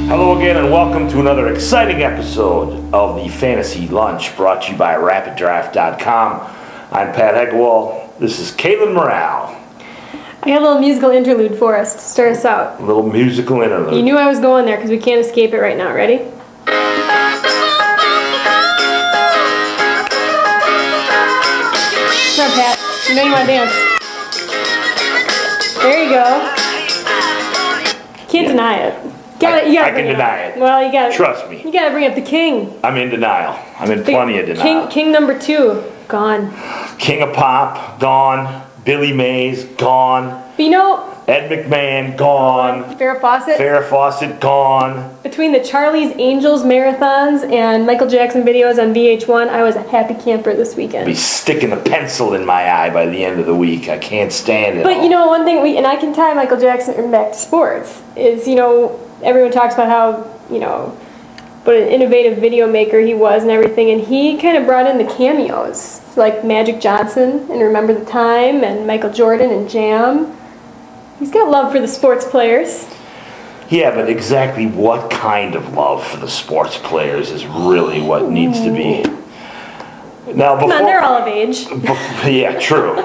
Hello again and welcome to another exciting episode of the Fantasy Lunch brought to you by RapidDraft.com. I'm Pat Hegwall. This is Caitlin Morale. I got a little musical interlude for us to start us out. A little musical interlude. You knew I was going there because we can't escape it right now. Ready? Come on, Pat. You know you want to dance. There you go. Can't deny it. I can deny it. Well, you got. Trust me. You got to bring up the king. I'm in denial. I'm in plenty of denial. King number 2, gone. King of Pop, gone. Billy Mays, gone. But you know, Ed McMahon, gone. Farrah Fawcett. Farrah Fawcett, gone. Between the Charlie's Angels marathons and Michael Jackson videos on VH1, I was a happy camper this weekend. I'll be sticking a pencil in my eye by the end of the week. I can't stand it. But you know, one thing and I can tie Michael Jackson back to sports is, you know, everyone talks about how, you know, what an innovative video maker he was and everything, and he kind of brought in the cameos, like Magic Johnson and Remember the Time and Michael Jordan and Jam. He's got love for the sports players. Yeah, but exactly what kind of love for the sports players is really what needs to be. Now, Come on, they're all of age. Yeah, true.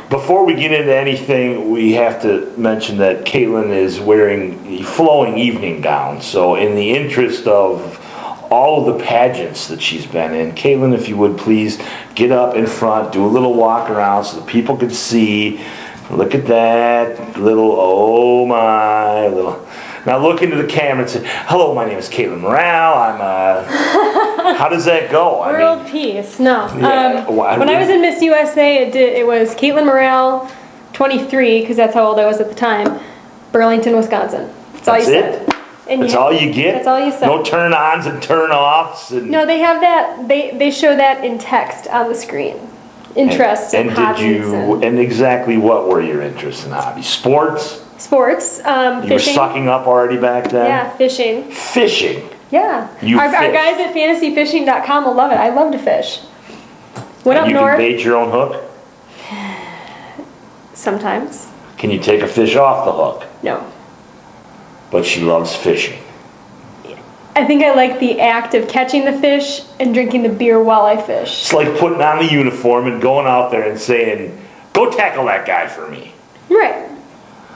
Before we get into anything, we have to mention that Caitlin is wearing the flowing evening gown. So in the interest of all of the pageants that she's been in, Caitlin, if you would please get up in front, do a little walk around so that people can see. Look at that little, oh my, little. Now look into the camera and say, hello, my name is Caitlin Morale. How does that go? World peace. No. Yeah, when I was in Miss USA, it was Caitlin Morale, 23, because that's how old I was at the time, Burlington, Wisconsin. That's all you said. And that's all you get? That's all you said. No turn-ons and turn-offs? No, they have that, they show that in text on the screen. Interests and hobbies. And exactly what were your interests and hobbies? Sports? Sports, fishing. You were sucking up already back then? Yeah, fishing. Fishing? Yeah. Our guys at fantasyfishing.com will love it. I love to fish. Went up north. You can bait your own hook? Sometimes. Can you take a fish off the hook? No. But she loves fishing. I think I like the act of catching the fish and drinking the beer while I fish. It's like putting on the uniform and going out there and saying, go tackle that guy for me. Right.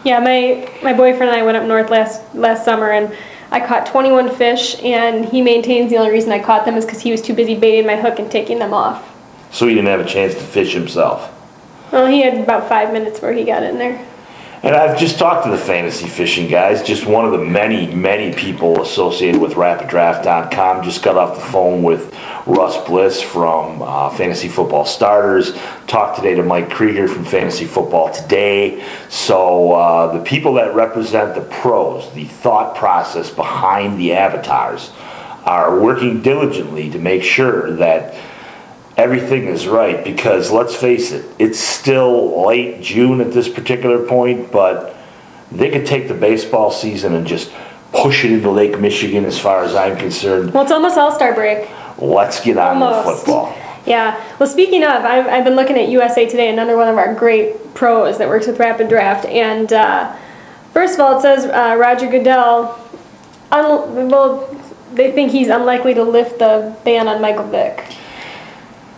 Yeah, my boyfriend and I went up north last summer, and I caught 21 fish, and he maintains the only reason I caught them is because he was too busy baiting my hook and taking them off. So he didn't have a chance to fish himself? Well, he had about 5 minutes where he got in there. And I've just talked to the fantasy fishing guys, just one of the many, many people associated with RapidDraft.com. Just got off the phone with Russ Bliss from Fantasy Football Starters. Talked today to Mike Krieger from Fantasy Football Today. So the people that represent the pros, the thought process behind the avatars, are working diligently to make sure that everything is right, because let's face it, it's still late June at this particular point, but they could take the baseball season and just push it into Lake Michigan as far as I'm concerned. Well, it's almost All-Star break. Let's get on with football. Yeah. Well, speaking of, I've been looking at USA Today, another one of our great pros that works with Rapid Draft, and first of all, it says Roger Goodell, they think he's unlikely to lift the ban on Michael Vick.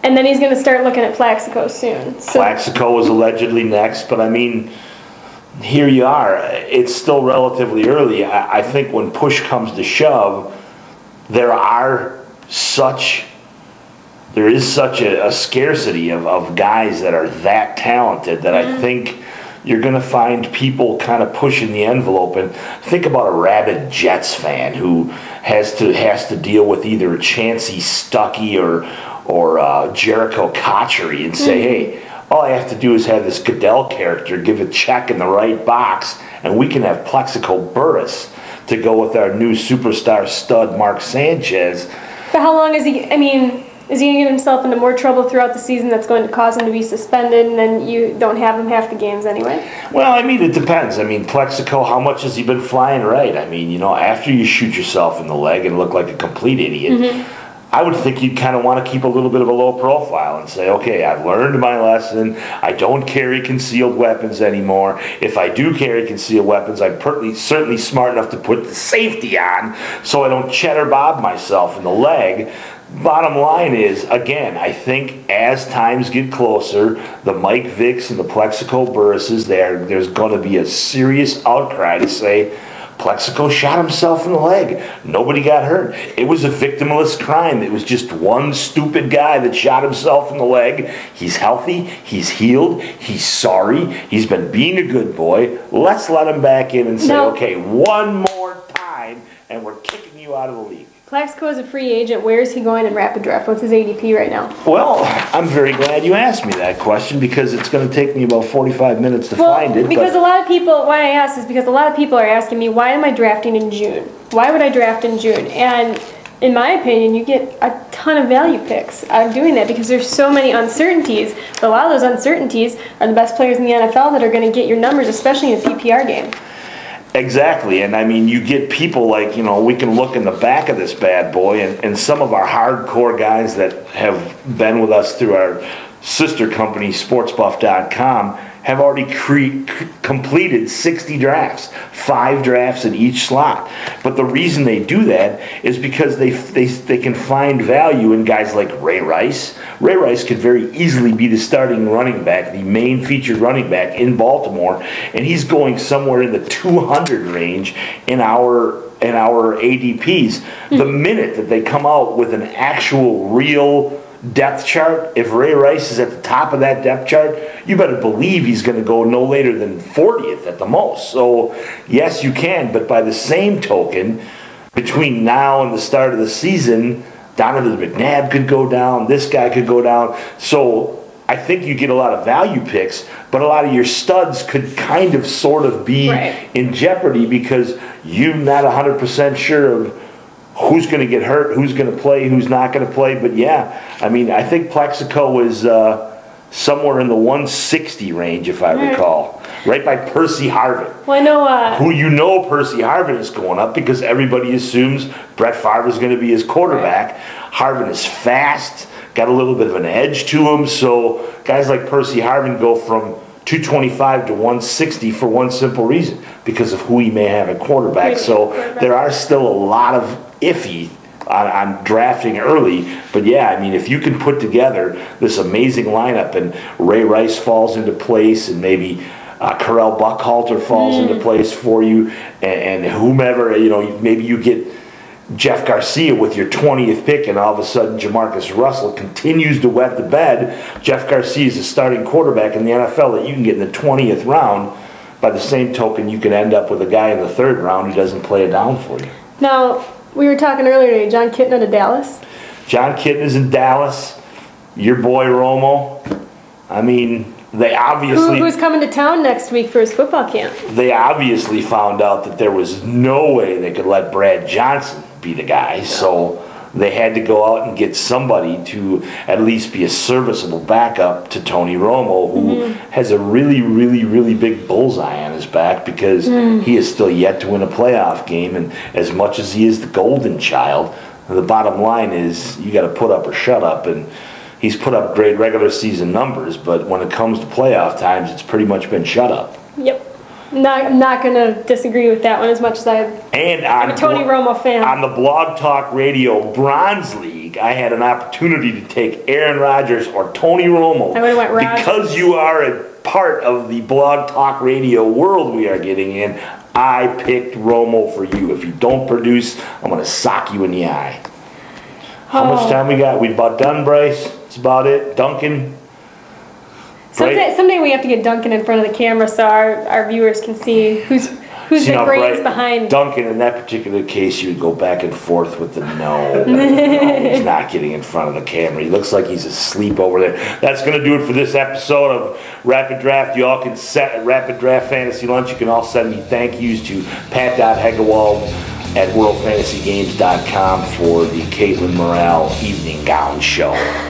And then he's going to start looking at Plaxico soon. So Plaxico is allegedly next, but I mean, here you are. It's still relatively early. I think when push comes to shove, there is such a scarcity of guys that are that talented that I think you're going to find people kind of pushing the envelope. And think about a rabid Jets fan who has to deal with either Chancey Stuckey or Jericho Cotchery and say, hey, all I have to do is have this Goodell character give a check in the right box, and we can have Plexico Burress to go with our new superstar stud Mark Sanchez. But how long is he, I mean, is he going to get himself into more trouble throughout the season that's going to cause him to be suspended, and then you don't have him half the games anyway? Well, I mean, it depends. I mean, Plexico, how much has he been flying right? I mean, you know, after you shoot yourself in the leg and look like a complete idiot, I would think you'd kind of want to keep a little bit of a low profile and say, okay, I've learned my lesson. I don't carry concealed weapons anymore. If I do carry concealed weapons, I'm certainly smart enough to put the safety on so I don't cheddar bob myself in the leg. Bottom line is, again, I think as times get closer, the Mike Vicks and the Plexico Burresses, there's going to be a serious outcry to say, Plexico shot himself in the leg. Nobody got hurt. It was a victimless crime. It was just one stupid guy that shot himself in the leg. He's healthy. He's healed. He's sorry. He's been being a good boy. Let's let him back in and say, okay, one more time, and we're kicking you out of the league. Plexico is a free agent. Where is he going in rapid draft? What's his ADP right now? Well, I'm very glad you asked me that question because it's going to take me about 45 minutes to find it. Because a lot of people, why I asked is because a lot of people are asking me, why am I drafting in June? Why would I draft in June? And in my opinion, you get a ton of value picks out of doing that because there's so many uncertainties. But a lot of those uncertainties are the best players in the NFL that are going to get your numbers, especially in a PPR game. Exactly, and I mean, you get people like, we can look in the back of this bad boy, and some of our hardcore guys that have been with us through our sister company, sportsbuff.com, have already completed 60 drafts, 5 drafts in each slot. But the reason they do that is because they can find value in guys like Ray Rice. Ray Rice could very easily be the starting running back, the main featured running back in Baltimore, and he's going somewhere in the 200 range in our ADPs. The minute that they come out with an actual real depth chart, if Ray Rice is at the top of that depth chart, you better believe he's going to go no later than 40th at the most. So, yes, you can, but by the same token, between now and the start of the season, Donovan McNabb could go down, this guy could go down. So, I think you get a lot of value picks, but a lot of your studs could kind of sort of be in jeopardy because you're not 100% sure of who's going to get hurt, who's going to play, who's not going to play. But yeah, I mean, I think Plexico is somewhere in the 160 range, if I recall, right by Percy Harvin. Well, I know Percy Harvin is going up because everybody assumes Brett Favre is going to be his quarterback. Harvin is fast, got a little bit of an edge to him, so guys like Percy Harvin go from 225 to 160 for one simple reason, because of who he may have at quarterback. So there are still a lot of iffy on drafting early. But yeah, I mean, if you can put together this amazing lineup and Ray Rice falls into place and maybe Correll Buckhalter falls into place for you and whomever, maybe you get Jeff Garcia with your 20th pick, and all of a sudden Jamarcus Russell continues to wet the bed. Jeff Garcia is a starting quarterback in the NFL that you can get in the 20th round. By the same token, you can end up with a guy in the 3rd round who doesn't play it down for you. Now, we were talking earlier today, John Kitna to Dallas. John Kitna's in Dallas. Your boy Romo. I mean, they obviously... Who's coming to town next week for his football camp? They obviously found out that there was no way they could let Brad Johnson be the guy, so they had to go out and get somebody to at least be a serviceable backup to Tony Romo, who has a really, really, really big bullseye on his back because he is still yet to win a playoff game, and as much as he is the golden child, the bottom line is you got to put up or shut up, and he's put up great regular season numbers, but when it comes to playoff times, it's pretty much been shut up. Yep. I'm not going to disagree with that one as much as I'm a Tony Romo fan. On the Blog Talk Radio Bronze League, I had an opportunity to take Aaron Rodgers or Tony Romo. I would have went Rodgers. Because you are a part of the Blog Talk Radio world we are getting in, I picked Romo for you. If you don't produce, I'm going to sock you in the eye. How much time we got? We about done, Bryce? That's about it. Duncan? Someday we have to get Duncan in front of the camera so our viewers can see who's the brains behind. Duncan, in that particular case, you would go back and forth with the no. He's not getting in front of the camera. He looks like he's asleep over there. That's going to do it for this episode of Rapid Draft. You all can set Rapid Draft Fantasy Lunch. You can all send me thank yous to Pat.Hegewald at WorldFantasyGames.com for the Caitlin Morale Evening Gown Show.